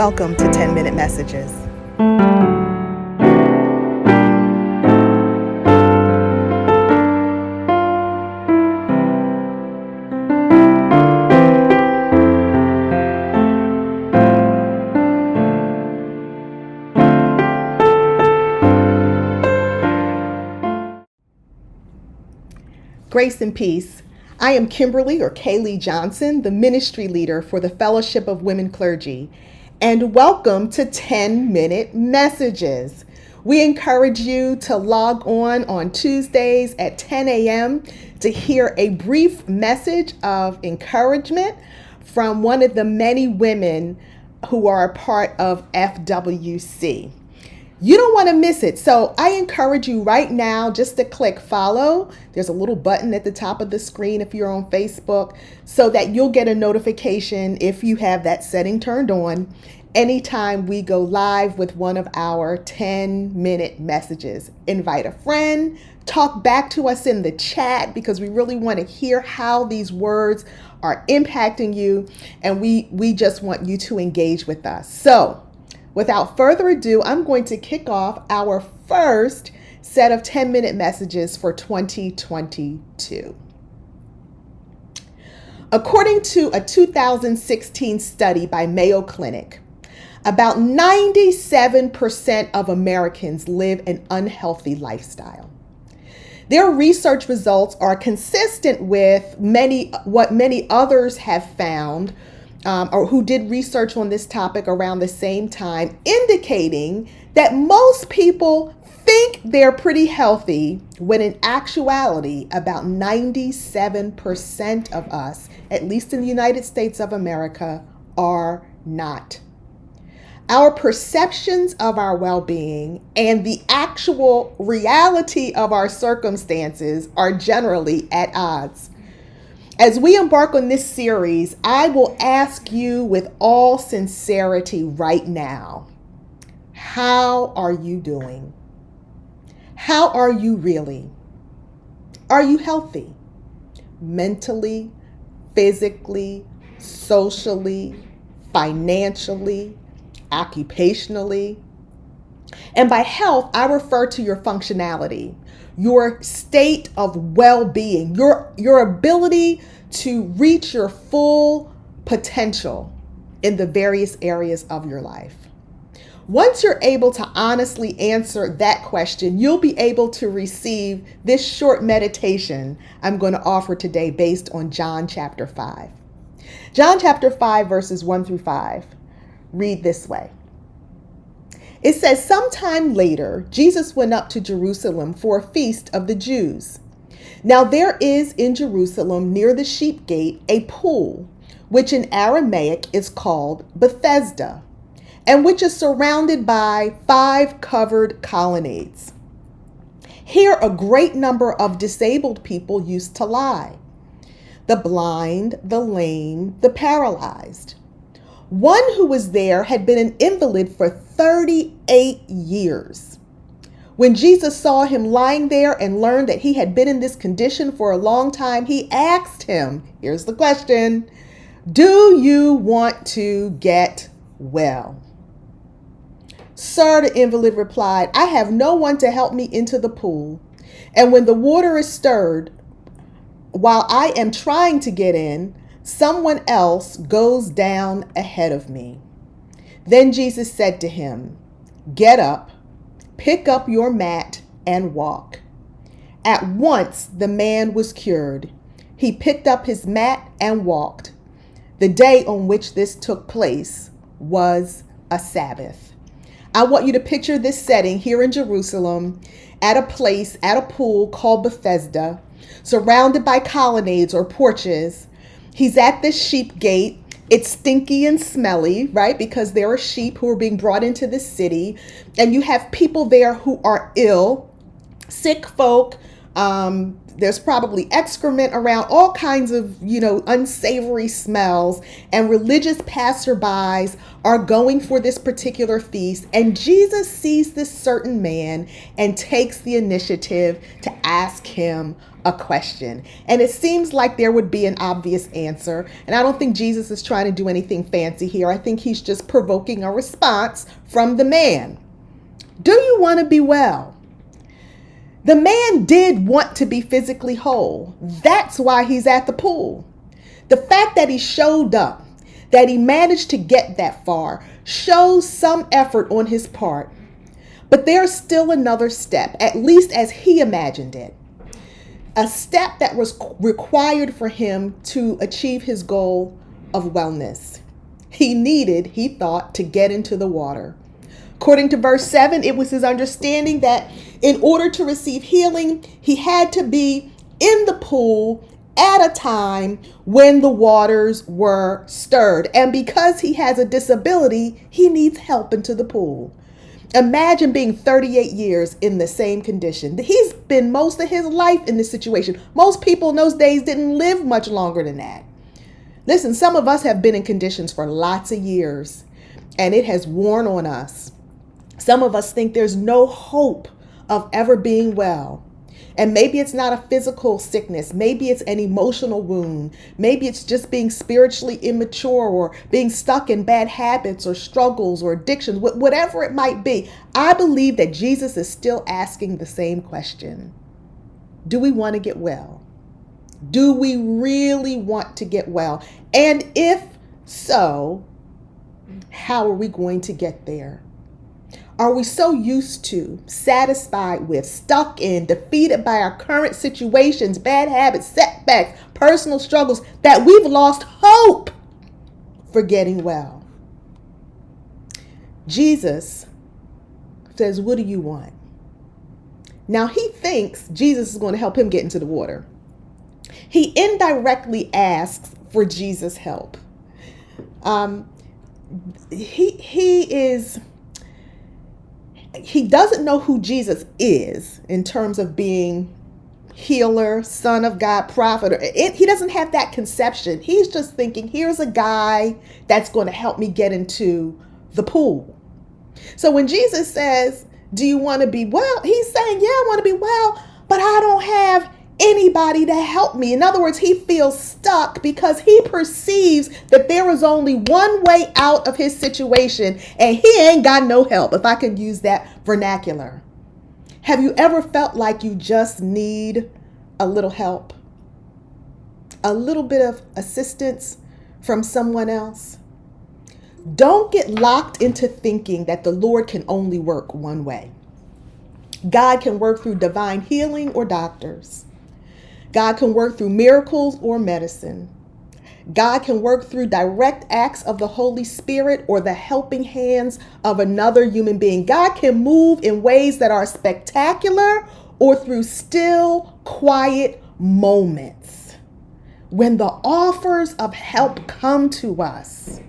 Welcome to 10-Minute Messages. Grace and peace. I am Kimberlee or Kaylee Johnson, the ministry leader for the Fellowship of Women-Clergy, and welcome to 10-Minute Messages. We encourage you to log on Tuesdays at 10 a.m. to hear a brief message of encouragement from one of the many women who are a part of FWC. You don't want to miss it. So I encourage you right now just to click follow. There's a little button at the top of the screen if you're on Facebook so that you'll get a notification if you have that setting turned on anytime we go live with one of our 10-minute messages. Invite a friend, talk back to us in the chat because we really want to hear how these words are impacting you, and we just want you to engage with us. So without further ado, I'm going to kick off our first set of 10-minute messages for 2022. According to a 2016 study by Mayo Clinic, about 97% of Americans live an unhealthy lifestyle. Their research results are consistent with what many others have found or who did research on this topic around the same time, indicating that most people think they're pretty healthy when in actuality, about 97% of us, at least in the United States of America, are not. Our perceptions of our well-being and the actual reality of our circumstances are generally at odds. As we embark on this series, I will ask you with all sincerity right now, how are you doing? How are you really? Are you healthy? Mentally, physically, socially, financially, occupationally? And by health, I refer to your functionality, your state of well-being, your ability to reach your full potential in the various areas of your life. Once you're able to honestly answer that question, you'll be able to receive this short meditation I'm going to offer today based on John chapter 5. John chapter 5 verses 1 through 5 read this way. It says, sometime later, Jesus went up to Jerusalem for a feast of the Jews. Now there is in Jerusalem near the sheep gate a pool, which in Aramaic is called Bethesda, and which is surrounded by 5 covered colonnades. Here a great number of disabled people used to lie: the blind, the lame, the paralyzed. One who was there had been an invalid for 38 years. When Jesus saw him lying there and learned that he had been in this condition for a long time, he asked him, here's the question, do you want to get well? Sir, the invalid replied, I have no one to help me into the pool, and when the water is stirred, while I am trying to get in, someone else goes down ahead of me. Then Jesus said to him, get up, pick up your mat, and walk. At once the man was cured. He picked up his mat and walked. The day on which this took place was a Sabbath. I want you to picture this setting here in Jerusalem at a place, at a pool called Bethesda, surrounded by colonnades or porches. He's at this sheep gate. It's stinky and smelly, right? Because there are sheep who are being brought into the city, and you have people there who are ill, sick folk. There's probably excrement around, all kinds of, unsavory smells, and religious passerbys are going for this particular feast. And Jesus sees this certain man and takes the initiative to ask him a question. And it seems like there would be an obvious answer. And I don't think Jesus is trying to do anything fancy here. I think he's just provoking a response from the man. Do you want to be well? The man did want to be physically whole. That's why he's at the pool. The fact that he showed up, that he managed to get that far, shows some effort on his part. But there's still another step, at least as he imagined it. A step that was required for him to achieve his goal of wellness. He needed, he thought, to get into the water. According to verse 7, it was his understanding that in order to receive healing, he had to be in the pool at a time when the waters were stirred. And because he has a disability, he needs help into the pool. Imagine being 38 years in the same condition. He's been most of his life in this situation. Most people in those days didn't live much longer than that. Listen, some of us have been in conditions for lots of years, and it has worn on us. Some of us think there's no hope of ever being well. And maybe it's not a physical sickness. Maybe it's an emotional wound. Maybe it's just being spiritually immature or being stuck in bad habits or struggles or addictions, whatever it might be. I believe that Jesus is still asking the same question. Do we want to get well? Do we really want to get well? And if so, how are we going to get there? Are we so used to, satisfied with, stuck in, defeated by our current situations, bad habits, setbacks, personal struggles, that we've lost hope for getting well? Jesus says, what do you want? Now he thinks Jesus is going to help him get into the water. He indirectly asks for Jesus' help. He doesn't know who Jesus is in terms of being healer, son of God, prophet. He doesn't have that conception. He's just thinking, here's a guy that's going to help me get into the pool. So when Jesus says, do you want to be well? He's saying, yeah, I want to be well, but I don't have anybody to help me. In other words, he feels stuck because he perceives that there is only one way out of his situation and he ain't got no help, if I can use that vernacular. Have you ever felt like you just need a little help? A little bit of assistance from someone else? Don't get locked into thinking that the Lord can only work one way. God can work through divine healing or doctors. God can work through miracles or medicine. God can work through direct acts of the Holy Spirit or the helping hands of another human being. God can move in ways that are spectacular or through still, quiet moments. When the offers of help come to us,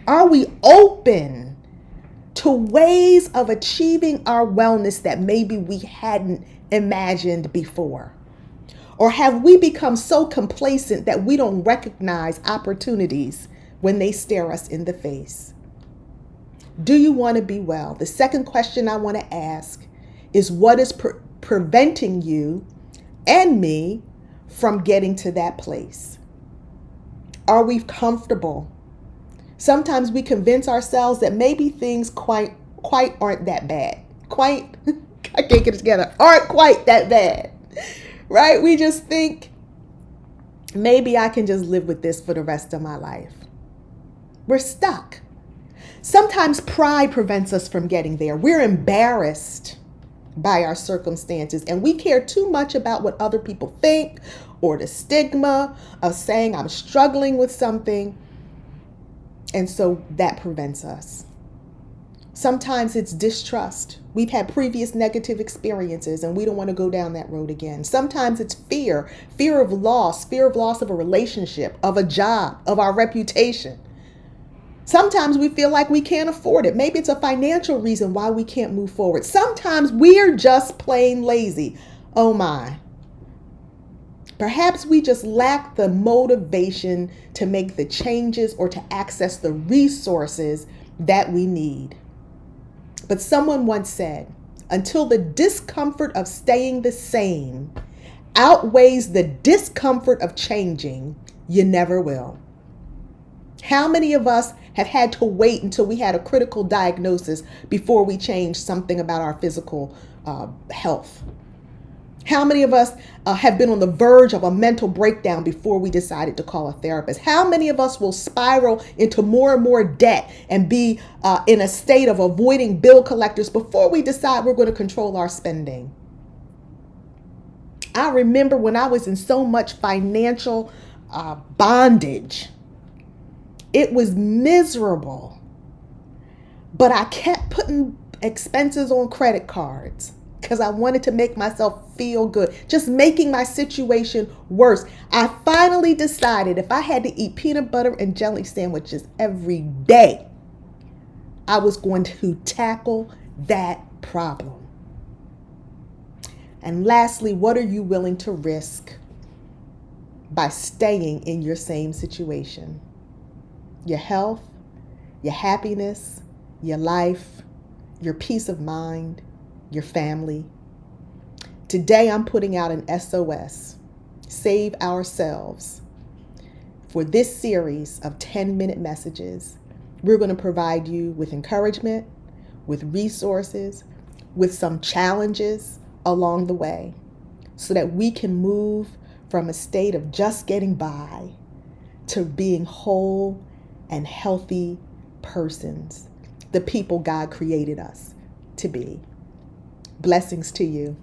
are we open to ways of achieving our wellness that maybe we hadn't imagined before? Or have we become so complacent that we don't recognize opportunities when they stare us in the face? Do you want to be well? The second question I want to ask is, what is preventing you and me from getting to that place? Are we comfortable? Sometimes we convince ourselves that maybe things quite aren't that bad. I can't get it together. Aren't quite that bad. Right? We just think, maybe I can just live with this for the rest of my life. We're stuck. Sometimes pride prevents us from getting there. We're embarrassed by our circumstances, and we care too much about what other people think or the stigma of saying I'm struggling with something. And so that prevents us. Sometimes it's distrust. We've had previous negative experiences and we don't want to go down that road again. Sometimes it's fear of loss of a relationship, of a job, of our reputation. Sometimes we feel like we can't afford it. Maybe it's a financial reason why we can't move forward. Sometimes we're just plain lazy. Oh my. Perhaps we just lack the motivation to make the changes or to access the resources that we need. But someone once said, until the discomfort of staying the same outweighs the discomfort of changing, you never will. How many of us have had to wait until we had a critical diagnosis before we changed something about our physical health? How many of us have been on the verge of a mental breakdown before we decided to call a therapist? How many of us will spiral into more and more debt and be in a state of avoiding bill collectors before we decide we're going to control our spending? I remember when I was in so much financial bondage. It was miserable, but I kept putting expenses on credit cards because I wanted to make myself feel good, just making my situation worse. I finally decided if I had to eat peanut butter and jelly sandwiches every day, I was going to tackle that problem. And lastly, what are you willing to risk by staying in your same situation? Your health, your happiness, your life, your peace of mind, your family. Today I'm putting out an SOS, Save Ourselves. For this series of 10-minute messages, we're going to provide you with encouragement, with resources, with some challenges along the way, so that we can move from a state of just getting by to being whole and healthy persons, the people God created us to be. Blessings to you.